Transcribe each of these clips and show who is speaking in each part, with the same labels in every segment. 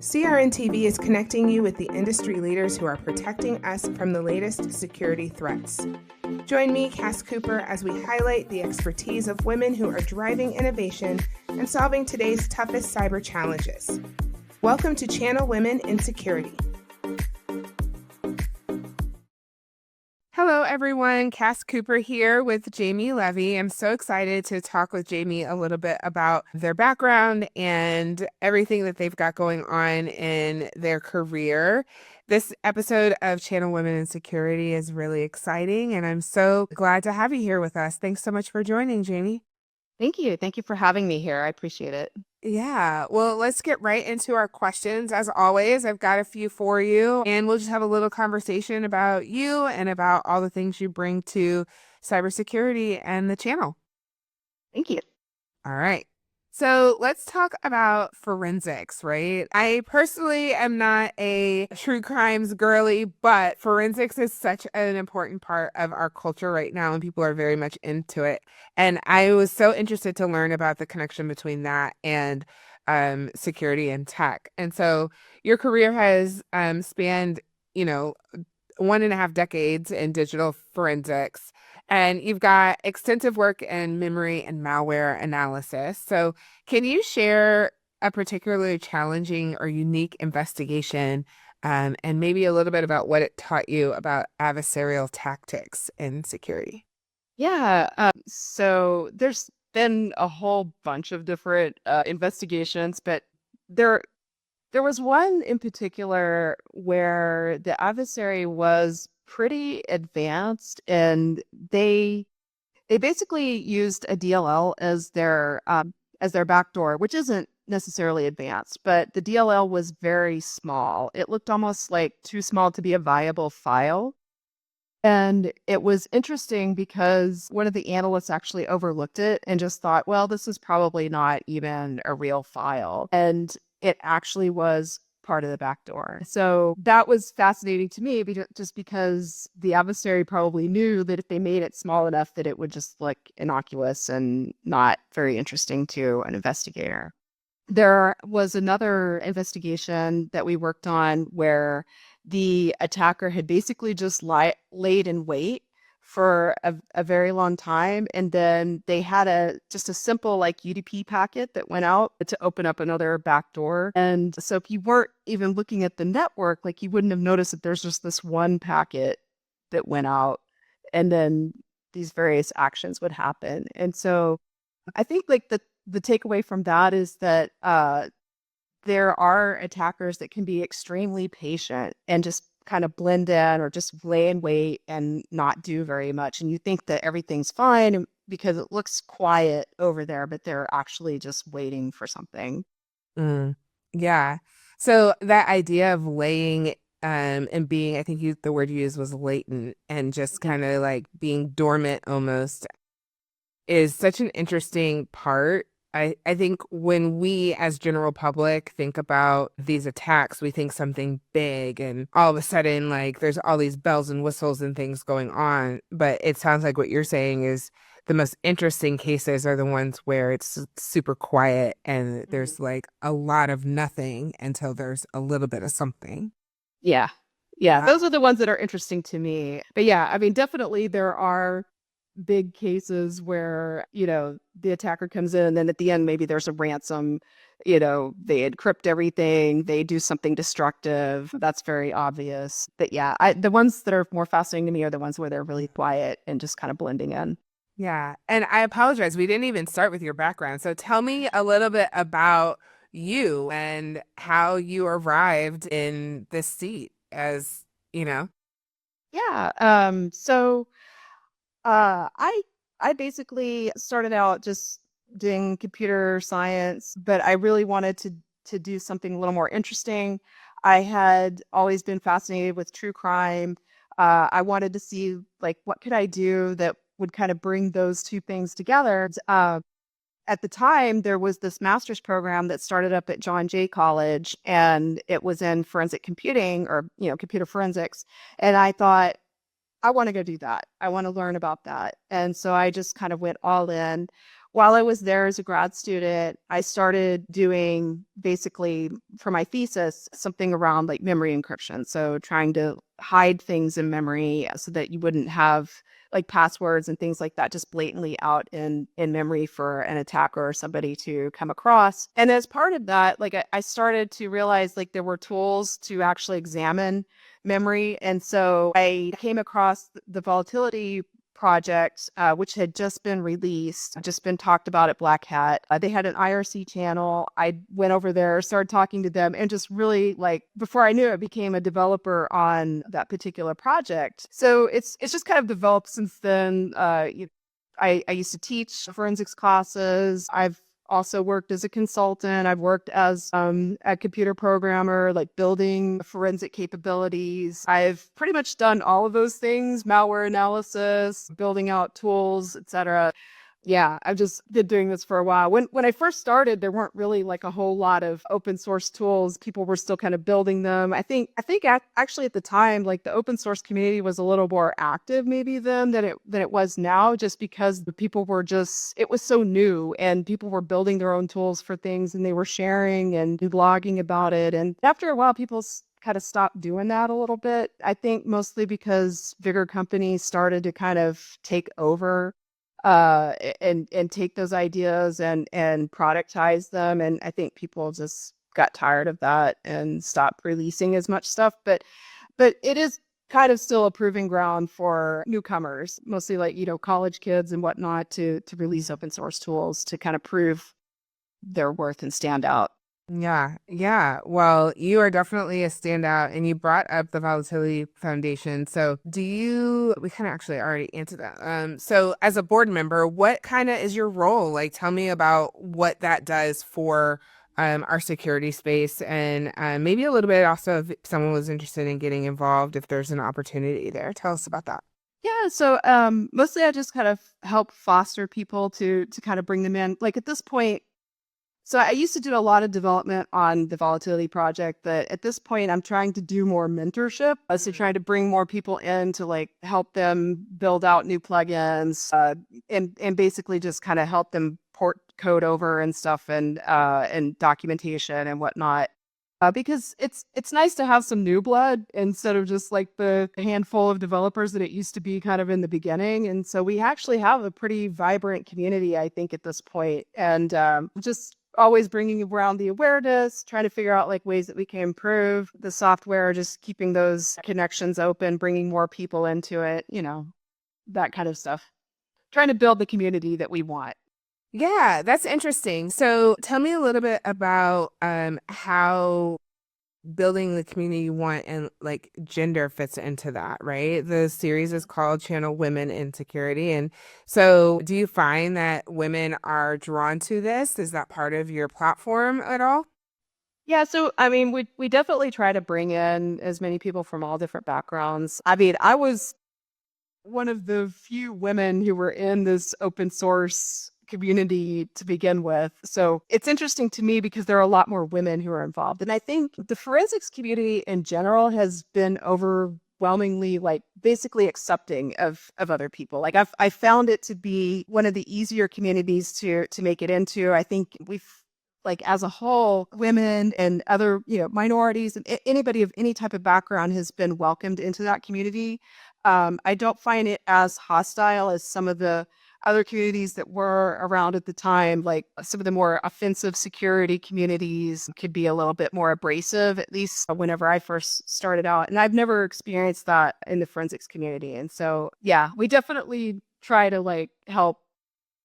Speaker 1: CRN-TV is connecting you with the industry leaders who are protecting us from the latest security threats. Join me, Cass Cooper, as we highlight the expertise of women who are driving innovation and solving today's toughest cyber challenges. Welcome to Channel Women in Security. Hello, everyone. Cass Cooper here with Jamie Levy. I'm so excited to talk with Jamie a little bit about their background and everything that they've got going on in their career. This episode of Channel Women in Security is really exciting, and I'm so glad to have you here with us. Thanks so much for joining, Jamie.
Speaker 2: Thank you. Thank you for having me here. I appreciate it.
Speaker 1: Yeah, well, let's get right into our questions. As always, I've got a few for you, and we'll just have a little conversation about you and about all the things you bring to cybersecurity and the channel.
Speaker 2: Thank you.
Speaker 1: All right. So let's talk about forensics, right? I personally am not a true crimes girly, but forensics is such an important part of our culture right now, and people are very much into it. And I was so interested to learn about the connection between that and security and tech. And so your career has spanned, 1.5 decades in digital forensics. And you've got extensive work in memory and malware analysis. So can you share a particularly challenging or unique investigation, and maybe a little bit about what it taught you about adversarial tactics in security?
Speaker 2: Yeah. So there's been a whole bunch of different investigations, but there there was one in particular where the adversary was pretty advanced, and they basically used a DLL as their backdoor, which isn't necessarily advanced, but the DLL was very small. It looked almost like too small to be a viable file. And it was interesting because one of the analysts actually overlooked it and just thought, well, this is probably not even a real file. And it actually was part of the backdoor. So that was fascinating to me just because the adversary probably knew that if they made it small enough that it would just look innocuous and not very interesting to an investigator. There was another investigation that we worked on where the attacker had basically just laid in wait for a very long time, and then they had just a simple like UDP packet that went out to open up another backdoor. And so if you weren't even looking at the network, like you wouldn't have noticed that there's just this one packet that went out, and then these various actions would happen. And so I think like the takeaway from that is that there are attackers that can be extremely patient and just kind of blend in or just lay in wait and not do very much. And you think that everything's fine because it looks quiet over there, but they're actually just waiting for something.
Speaker 1: Mm, yeah. So that idea of laying and being, I think the word you used was latent and just
Speaker 2: Mhm.
Speaker 1: kind of like being dormant almost is such an interesting part. I think when we as general public think about these attacks, we think something big and all of a sudden like there's all these bells and whistles and things going on. But it sounds like what you're saying is the most interesting cases are the ones where it's super quiet and
Speaker 2: Mhm.
Speaker 1: there's like a lot of nothing until there's a little bit of something.
Speaker 2: Yeah. Yeah.
Speaker 1: Uh,
Speaker 2: Those are the ones that are interesting to me. But yeah, I mean, definitely there are big cases where, the attacker comes in and then at the end, maybe there's a ransom, they encrypt everything, they do something destructive. That's very obvious. But yeah, the ones that are more fascinating to me are the ones where they're really quiet and just kind of blending in.
Speaker 1: Yeah. And I apologize. We didn't even start with your background. So tell me a little bit about you and how you arrived in this seat as.
Speaker 2: Yeah. So I basically started out just doing computer science, but I really wanted to do something a little more interesting. I had always been fascinated with true crime. I wanted to see like what could I do that would kind of bring those two things together. At the time, there was this master's program that started up at John Jay College, and it was in forensic computing or computer forensics. And I thought, I want to go do that. I want to learn about that. And so I just kind of went all in, while I was there as a grad student, I started doing basically for my thesis something around like memory encryption. So trying to hide things in memory so that you wouldn't have like passwords and things like that just blatantly out in memory for an attacker or somebody to come across. And as part of that, like I started to realize like there were tools to actually examine memory. And so I came across the volatility project, which had just been released, just been talked about at Black Hat. They had an IRC channel. I went over there, started talking to them, and just really like before I knew it, became a developer on that particular project. So it's just kind of developed since then. I used to teach forensics classes. I've also worked as a consultant. I've worked as a computer programmer, like building forensic capabilities. I've pretty much done all of those things, malware analysis, building out tools, etc. Yeah, I've just been doing this for a while. When I first started, there weren't really like a whole lot of open source tools. People were still kind of building them. I think actually at the time, like the open source community was a little more active maybe then than it was now, just because the people were just it was so new and people were building their own tools for things and they were sharing and blogging about it. And after a while, people kind of stopped doing that a little bit. I think mostly because bigger companies started to kind of take over and take those ideas and productize them. And I think people just got tired of that and stopped releasing as much stuff. But it is kind of still a proving ground for newcomers, mostly like, college kids and whatnot to release open source tools to kind of prove their worth and stand out.
Speaker 1: Yeah, yeah. Well, you are definitely a standout, and you brought up the Volatility Foundation. So, we kind of actually already answered that. So as a board member, what kind of is your role? Like, tell me about what that does for our security space, and maybe a little bit also if someone was interested in getting involved, if there's an opportunity there. Tell us about that.
Speaker 2: Yeah, so mostly I just kind of help foster people to kind of bring them in. Like at this point, so I used to do a lot of development on the Volatility project, but at this point, I'm trying to do more mentorship. So trying to bring more people in to like help them build out new plugins, and basically just kind of help them port code over and stuff and documentation and whatnot. Because it's nice to have some new blood instead of just like the handful of developers that it used to be kind of in the beginning. And so we actually have a pretty vibrant community, I think, at this point. And just always bringing around the awareness, trying to figure out like ways that we can improve the software, just keeping those connections open, bringing more people into it, that kind of stuff. Trying to build the community that we want.
Speaker 1: Yeah, that's interesting. So tell me a little bit about how building the community you want and like gender fits into that, right? The series is called Channel Women in Security. And so do you find that women are drawn to this? Is that part of your platform at all?
Speaker 2: Yeah, so I mean, we definitely try to bring in as many people from all different backgrounds. I mean, I was one of the few women who were in this open source community to begin with. So it's interesting to me because there are a lot more women who are involved. And I think the forensics community in general has been overwhelmingly like basically accepting of other people. Like I found it to be one of the easier communities to make it into. I think we've like as a whole, women and other, minorities and anybody of any type of background has been welcomed into that community. I don't find it as hostile as some of the other communities that were around at the time, like some of the more offensive security communities could be a little bit more abrasive, at least whenever I first started out. And I've never experienced that in the forensics community. And so, yeah, we definitely try to like help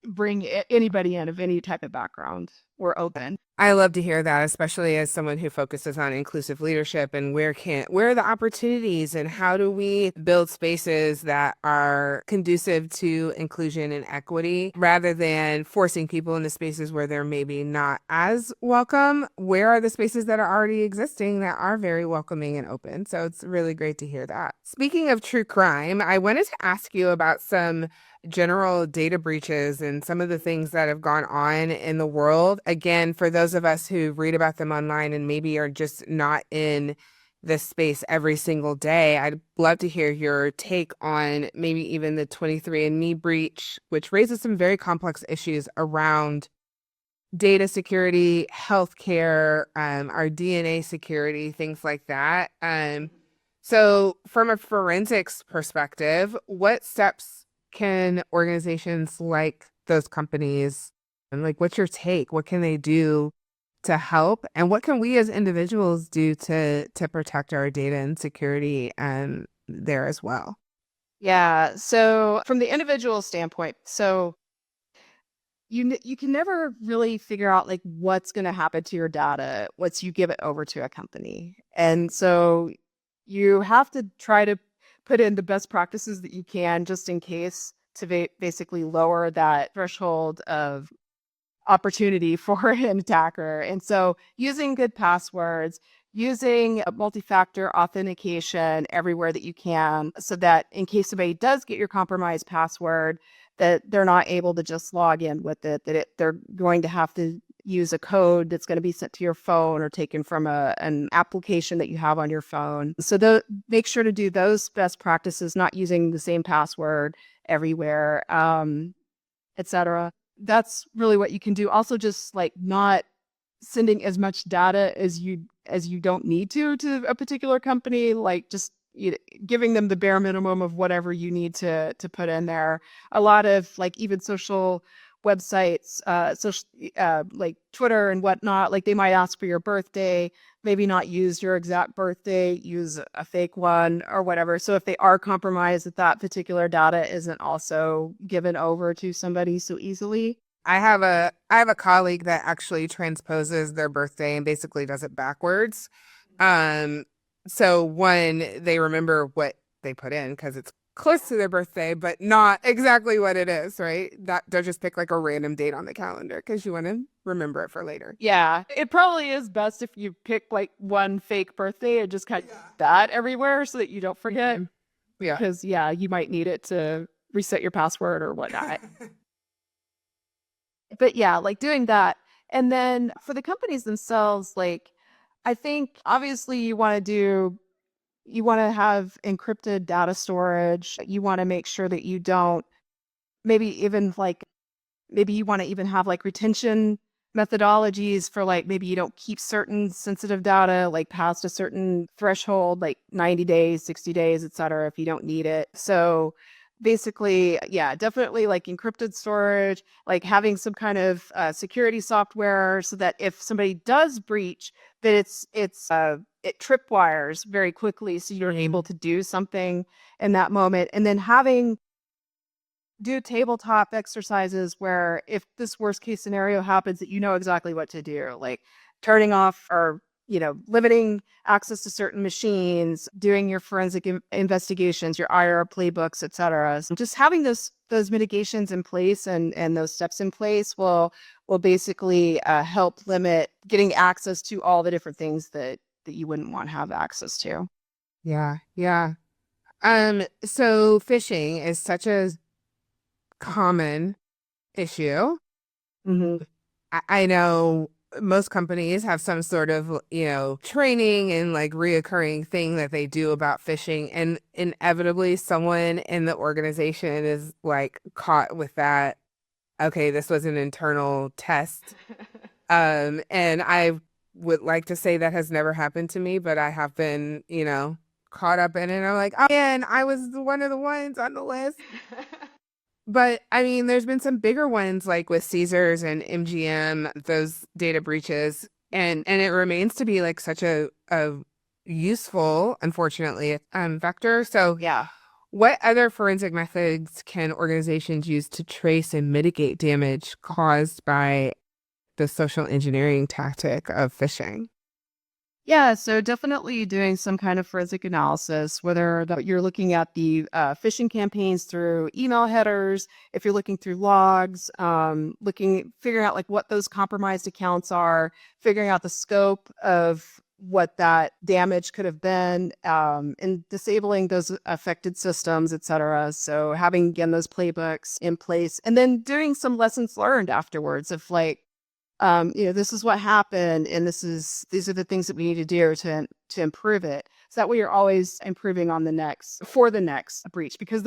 Speaker 2: bring anybody in of any type of background. We're open.
Speaker 1: I love to hear that, especially as someone who focuses on inclusive leadership and where are the opportunities and how do we build spaces that are conducive to inclusion and equity rather than forcing people into spaces where they're maybe not as welcome. Where are the spaces that are already existing that are very welcoming and open? So it's really great to hear that. Speaking of true crime, I wanted to ask you about some general data breaches and some of the things that have gone on in the world. Again, for those of us who read about them online and maybe are just not in this space every single day. I'd love to hear your take on maybe even the 23andMe breach, which raises some very complex issues around data security, healthcare, our DNA security, things like that. So from a forensics perspective, what steps can organizations like those companies, and like what's your take? What can they do to help? And what can we as individuals do to protect our data and security there as well?
Speaker 2: Yeah. So from the individual standpoint, so you can never really figure out like what's going to happen to your data once you give it over to a company. And so you have to try to put in the best practices that you can just in case to basically lower that threshold of opportunity for an attacker. And so using good passwords, using a multi-factor authentication everywhere that you can so that in case somebody does get your compromised password, that they're not able to just log in with it, they're going to have to use a code that's going to be sent to your phone or taken from an application that you have on your phone. So make sure to do those best practices, not using the same password everywhere, etc. That's really what you can do. Also, just like not sending as much data as you don't need to a particular company, like just giving them the bare minimum of whatever you need to put in there. A lot of like even social websites, social like Twitter and whatnot, like they might ask for your birthday, maybe not use your exact birthday, use a fake one or whatever. So if they are compromised, that particular data isn't also given over to somebody so easily.
Speaker 1: I have a colleague that actually transposes their birthday and basically does it backwards. Um, so one, they remember what they put in because it's close to their birthday, but not exactly what it is, right? That they'll just pick like a random date on the calendar because you want to remember it for later.
Speaker 2: Yeah, it probably is best if you pick like one fake birthday and just kind of that everywhere so that you don't forget.
Speaker 1: Yeah.
Speaker 2: Because yeah, you might need it to reset your password or whatnot. But yeah, like doing that. And then for the companies themselves, like I think obviously you want to have encrypted data storage. You want to make sure that you don't maybe even like maybe you want to even have like retention methodologies for like maybe you don't keep certain sensitive data like past a certain threshold like 90 days 60 days etc if you don't need it. So basically yeah, definitely like encrypted storage, like having some kind of security software so that if somebody does breach that it tripwires very quickly so you're able to do something in that moment. And then having do tabletop exercises where if this worst case scenario happens that you know exactly what to do, like turning off or limiting access to certain machines, doing your forensic investigations, your IR playbooks, etc. So just having those mitigations in place and those steps in place will basically help limit getting access to all the different things that you wouldn't want to have access to.
Speaker 1: Yeah, yeah. So phishing is such a common issue.
Speaker 2: Mm-hmm.
Speaker 1: I know most companies have some sort of, training and like reoccurring thing that they do about phishing. And inevitably, someone in the organization is like caught with that. Okay, this was an internal test. And I would like to say that has never happened to me, but I have been, caught up in it. I'm like, oh, man, I was one of the ones on the list. But I mean, there's been some bigger ones like with Caesars and MGM, those data breaches, and it remains to be like such a useful, unfortunately, vector. So,
Speaker 2: Yeah.
Speaker 1: what other forensic methods can organizations use to trace and mitigate damage caused by the social engineering tactic of phishing?
Speaker 2: Yeah, so definitely doing some kind of forensic analysis, whether that you're looking at the phishing campaigns through email headers, if you're looking through logs, figuring out like what those compromised accounts are, figuring out the scope of what that damage could have been, and disabling those affected systems, et cetera. So having again those playbooks in place, and then doing some lessons learned afterwards of like this is what happened, and these are the things that we need to do to improve it. So that way you're always improving on the next breach, because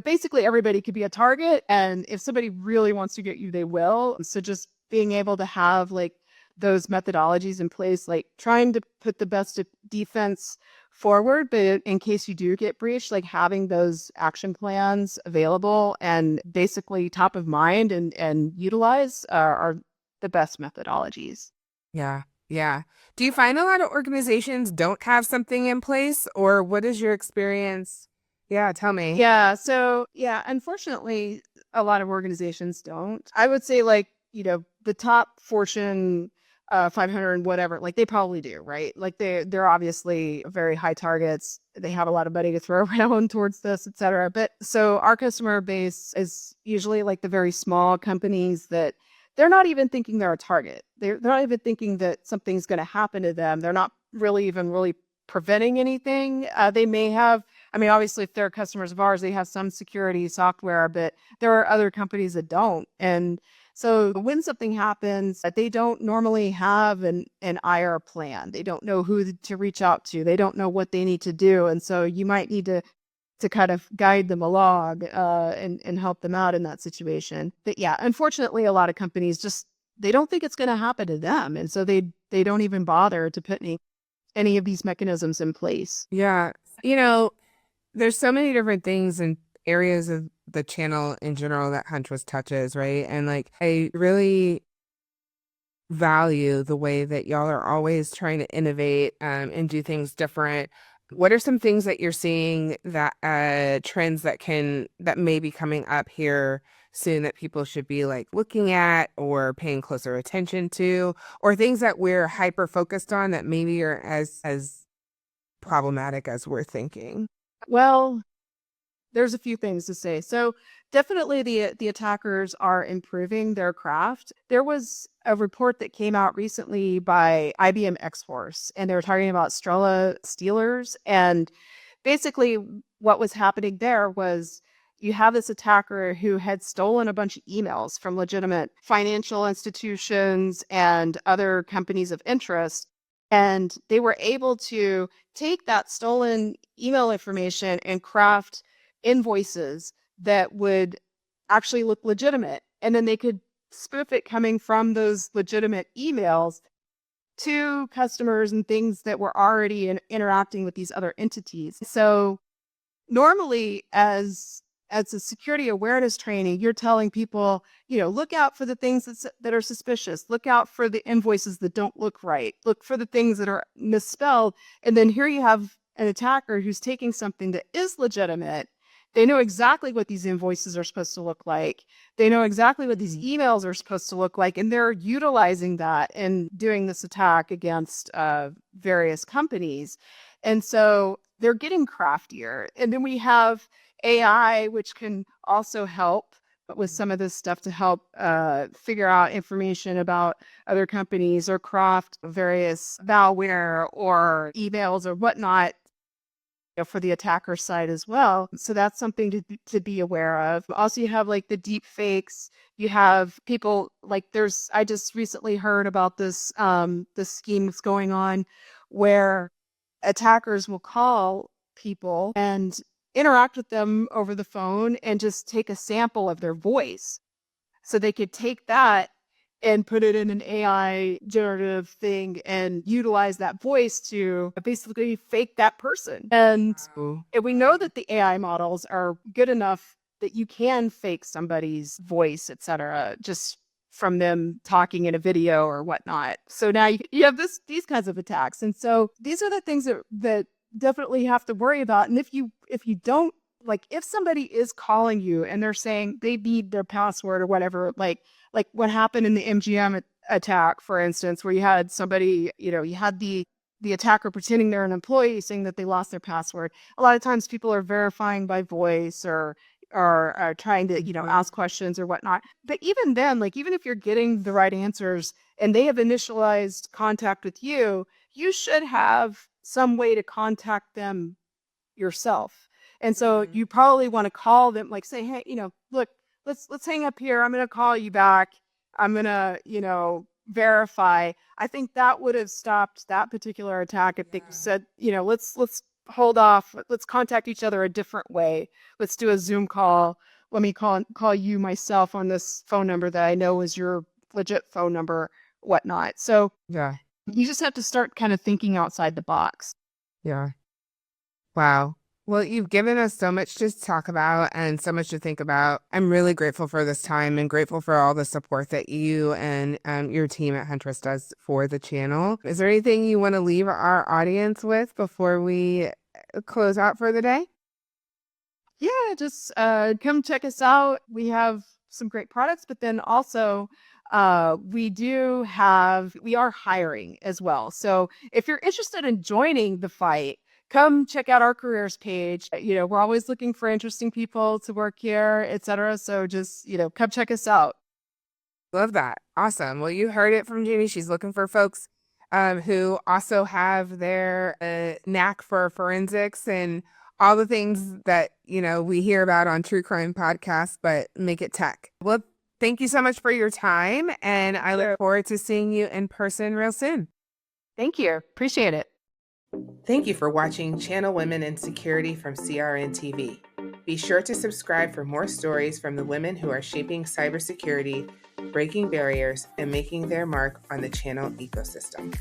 Speaker 2: basically everybody could be a target, and if somebody really wants to get you, they will. So just being able to have like those methodologies in place, like trying to put the best defense forward, but in case you do get breached, like having those action plans available and basically top of mind and utilize are the best methodologies.
Speaker 1: Yeah. Yeah. Do you find a lot of organizations don't have something in place, or what is your experience? Yeah, tell me.
Speaker 2: Yeah. So, yeah, unfortunately, a lot of organizations don't. I would say, like, the top Fortune 500 and whatever, like they probably do, right? Like they're obviously very high targets. They have a lot of money to throw around towards this, et cetera. But so our customer base is usually like the very small companies that they're not even thinking they're a target. They're not even thinking that something's going to happen to them. They're not really preventing anything. They may have, I mean, obviously, if they're customers of ours, they have some security software, but there are other companies that don't. And so when something happens, they don't normally have an IR plan. They don't know who to reach out to. They don't know what they need to do. And so you might need to kind of guide them along and help them out in that situation. But yeah, unfortunately, a lot of companies just, they don't think it's going to happen to them. And so they don't even bother to put any of these mechanisms in place.
Speaker 1: Yeah. You know, there's so many different things and areas of the channel in general that Huntress touches, right? And like, I really value the way that y'all are always trying to innovate and do things different. What are some things that you're seeing that trends that may be coming up here soon that people should be like looking at or paying closer attention to, or things that we're hyper focused on that maybe are as problematic as we're thinking?
Speaker 2: Well, there's a few things to say. So definitely the attackers are improving their craft. There was a report that came out recently by IBM X-Force, and they were talking about Strela stealers. And basically what was happening there was you have this attacker who had stolen a bunch of emails from legitimate financial institutions and other companies of interest. And they were able to take that stolen email information and craft invoices that would actually look legitimate. And then they could spoof it coming from those legitimate emails to customers and things that were already interacting with these other entities. So normally as a security awareness training, you're telling people, look out for the things that are suspicious, look out for the invoices that don't look right, look for the things that are misspelled. And then here you have an attacker who's taking something that is legitimate. They know exactly what these invoices are supposed to look like. They know exactly what these emails are supposed to look like. And they're utilizing that and doing this attack against various companies. And so they're getting craftier. And then we have AI, which can also help with some of this stuff to help figure out information about other companies or craft various malware or emails or whatnot, for the attacker side as well. So that's something to be aware of. Also, you have like the deep fakes. You have people like I just recently heard about this scheme that's going on where attackers will call people and interact with them over the phone and just take a sample of their voice. So they could take that and put it in an AI generative thing and utilize that voice to basically fake that person.
Speaker 1: Oh,
Speaker 2: And we know that the AI models are good enough that you can fake somebody's voice, etc., just from them talking in a video or whatnot. So now you have these kinds of attacks. And so these are the things that definitely have to worry about. And if you don't, like, if somebody is calling you and they're saying they need their password or whatever, like what happened in the MGM attack, for instance, where you had somebody, you had the attacker pretending they're an employee saying that they lost their password. A lot of times people are verifying by voice or are trying to, ask questions or whatnot. But even then, like, even if you're getting the right answers and they have initialized contact with you, you should have some way to contact them yourself. And so you probably want to call them, like say, hey, look, let's hang up here. I'm going to call you back. I'm going to, verify. I think that would have stopped that particular attack if they said, let's hold off. Let's contact each other a different way. Let's do a Zoom call. Let me call you myself on this phone number that I know is your legit phone number, whatnot. So
Speaker 1: Yeah.
Speaker 2: you just have to start kind of thinking outside the box.
Speaker 1: Yeah. Wow. Well, you've given us so much to talk about and so much to think about. I'm really grateful for this time and grateful for all the support that you and your team at Huntress does for the channel. Is there anything you want to leave our audience with before we close out for the day?
Speaker 2: Yeah, just come check us out. We have some great products, but then also we are hiring as well. So if you're interested in joining the fight, come check out our careers page. We're always looking for interesting people to work here, etc. So just, come check us out.
Speaker 1: Love that. Awesome. Well, you heard it from Jamie. She's looking for folks who also have their knack for forensics and all the things that, we hear about on true crime podcasts, but make it tech. Well, thank you so much for your time. And I look forward to seeing you in person real soon.
Speaker 2: Thank you. Appreciate it.
Speaker 1: Thank you for watching Channel Women in Security from CRN TV. Be sure to subscribe for more stories from the women who are shaping cybersecurity, breaking barriers, and making their mark on the channel ecosystem.